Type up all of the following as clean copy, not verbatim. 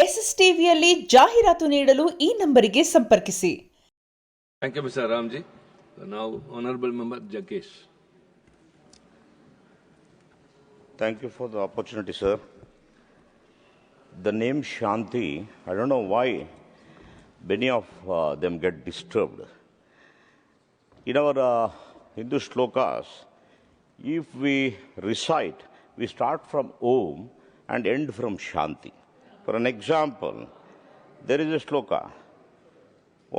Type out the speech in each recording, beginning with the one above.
ಎಸ್ಎಸ್ಟಿವಿಯಲ್ಲಿ ಜಾಹೀರಾತು ನೀಡಲು ಈ ನಂಬರಿಗೆ ಸಂಪರ್ಕಿಸಿ. Thank you, Mr. Ramji. Now, Honorable Member Jakesh. Thank you for the opportunity, sir. The name Shanti, I don't know why many of them get disturbed. In our Hindu shlokas, if we recite, we start from Om and end from Shanti. For an example, there is a shloka.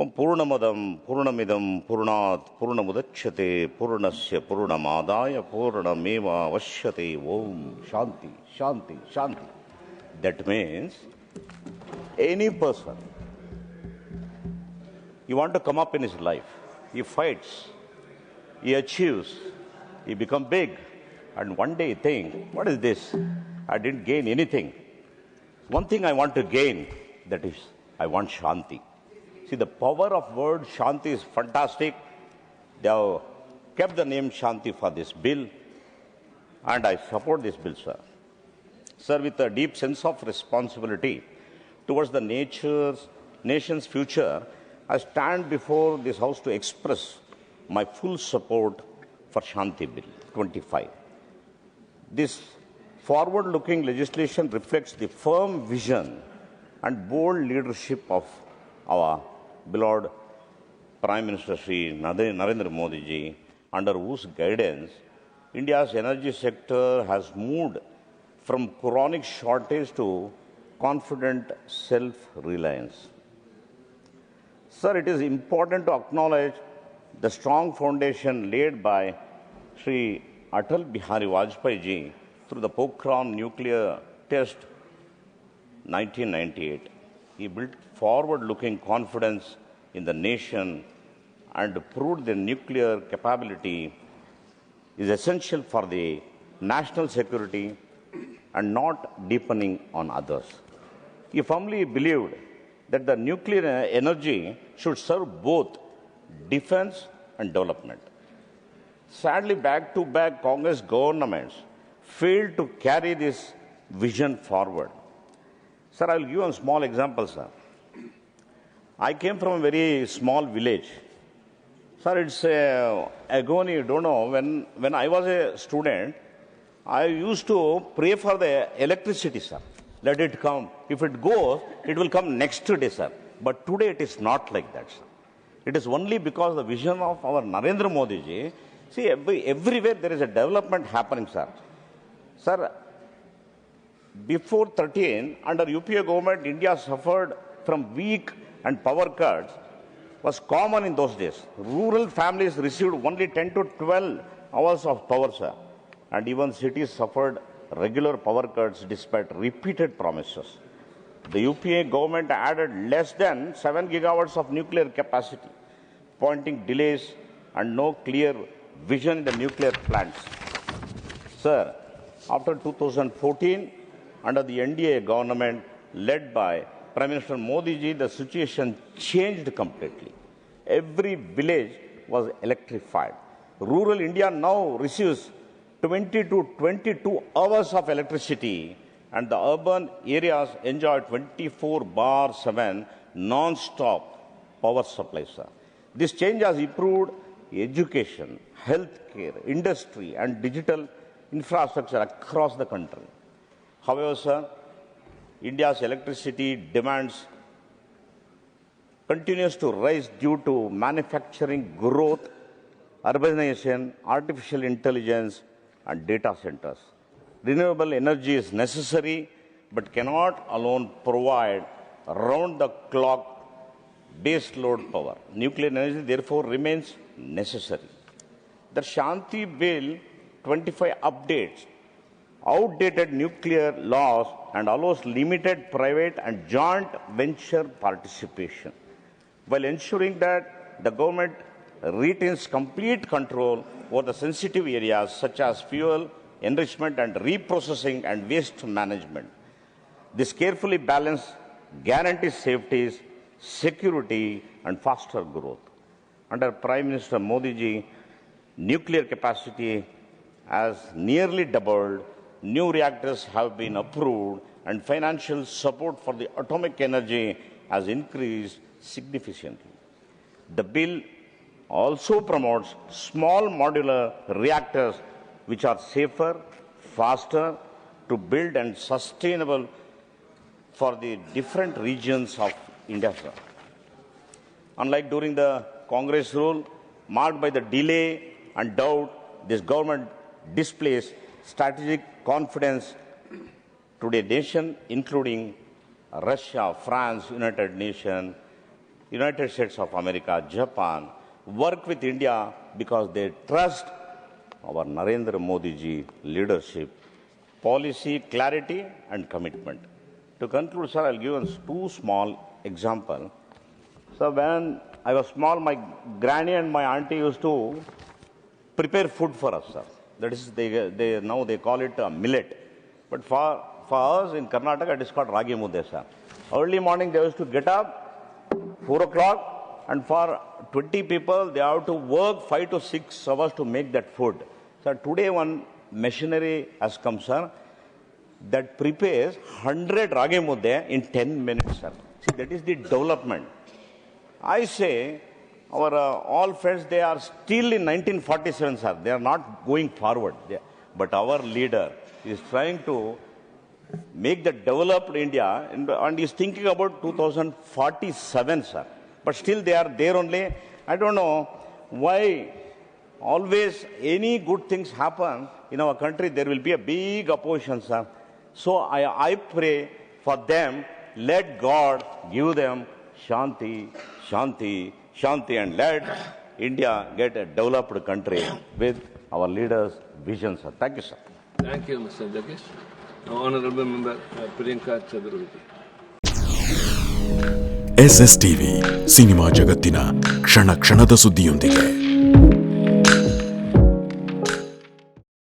Om Purnamadam Purnamidam Purnat Purnamudachyate Purnasya Purnamadaya Purnameva Vashyate Om Shanti Shanti Shanti. That means any person, he wants to come up in his life, he fights, he achieves, he becomes big, and one day he thinks, what is this? I didn't gain anything. One thing I want to gain, that is, I want Shanti. See, the power of word Shanti is fantastic. They have kept the name Shanti for this bill, and I support this bill, sir. Sir, with a deep sense of responsibility towards the nation's future, I stand before this House to express my full support for Shanti Bill 25. This forward-looking legislation reflects the firm vision and bold leadership of our beloved Prime Minister Shri Narendra Modi ji, under whose guidance India's energy sector has moved from chronic shortage to confident self-reliance. Sir, it is important to acknowledge the strong foundation laid by Shri Atal Bihari Vajpayee ji through the Pokhran nuclear test 1998. He built forward-looking confidence in the nation and proved the nuclear capability is essential for the national security and not deepening on others. He firmly believed that the nuclear energy should serve both defense and development. Sadly, back-to-back Congress governments failed to carry this vision forward. Sir, I will give you a small example, sir. I came from a very small village. Sir, it's agony, you don't know. When I was a student, I used to pray for the electricity, sir. Let it come. If it goes, it will come next day, sir. But today it is not like that, sir. It is only because the vision of our Narendra Modi ji. See, everywhere there is a development happening, sir. Sir, before 13, under UPA government, India suffered from weak and power cuts was common in those days. Rural families received only 10 to 12 hours of power, sir. And even cities suffered regular power cuts despite repeated promises. The UPA government added less than 7 gigawatts of nuclear capacity, pointing delays and no clear vision in the nuclear plants. Sir, after 2014, under the NDA government led by Prime Minister Modi ji, the situation changed completely. Every village was electrified. Rural India now receives 20 to 22 hours of electricity, and the urban areas enjoy 24/7 non-stop power supply, sir. This change has improved education, healthcare, industry, and digital infrastructure across the country. However, sir, India's electricity demands continues to rise due to manufacturing growth, urbanization, artificial intelligence, and data centers. Renewable energy is necessary but cannot alone provide round-the-clock base load power. Nuclear energy, therefore, remains necessary. The Shanti Bill 25 updates outdated nuclear laws and allows limited private and joint venture participation, while ensuring that the government retains complete control over the sensitive areas such as fuel, enrichment and reprocessing and waste management. This carefully balanced guarantees safety, security and faster growth. Under Prime Minister Modi ji, nuclear capacity has nearly doubled. New reactors have been approved and financial support for the atomic energy has increased significantly. The bill also promotes small modular reactors which are safer, faster to build and sustainable for the different regions of India, sir. Unlike during the Congress rule, marked by the delay and doubt, this government displays strategic confidence to the nation, including Russia, France, United Nations, United States of America, Japan, work with India because they trust our Narendra Modi ji leadership, policy, clarity, and commitment. To conclude, sir, I'll give us two small examples. So when I was small, my granny and my auntie used to prepare food for us, sir. That is, now they call it millet. But for us in Karnataka, it is called ragi mudde, sir. Early morning, they used to get up, 4 o'clock, and for 20 people, they have to work 5 to 6 hours to make that food. So today, one machinery has come, sir, that prepares 100 ragi mudde in 10 minutes, sir. See, that is the development. I say, our all friends, they are still in 1947, sir. They are not going forward. But our leader is trying to make the developed India and is thinking about 2047, sir. But still they are there only. I don't know why always any good things happen in our country, there will be a big opposition, sir. So I pray for them, let God give them Shanti, Shanti, Shanti, and let India get a developed country with our leaders' vision, sir. Thank you, sir. Thank you, Mr. Jagesh. Honorable Member Priyanka Chaturvedi. SSTV cinema ಜಗತ್ತಿನ ಕ್ಷಣ ಕ್ಷಣದ ಸುದ್ದಿಯೊಂದಿಗೆ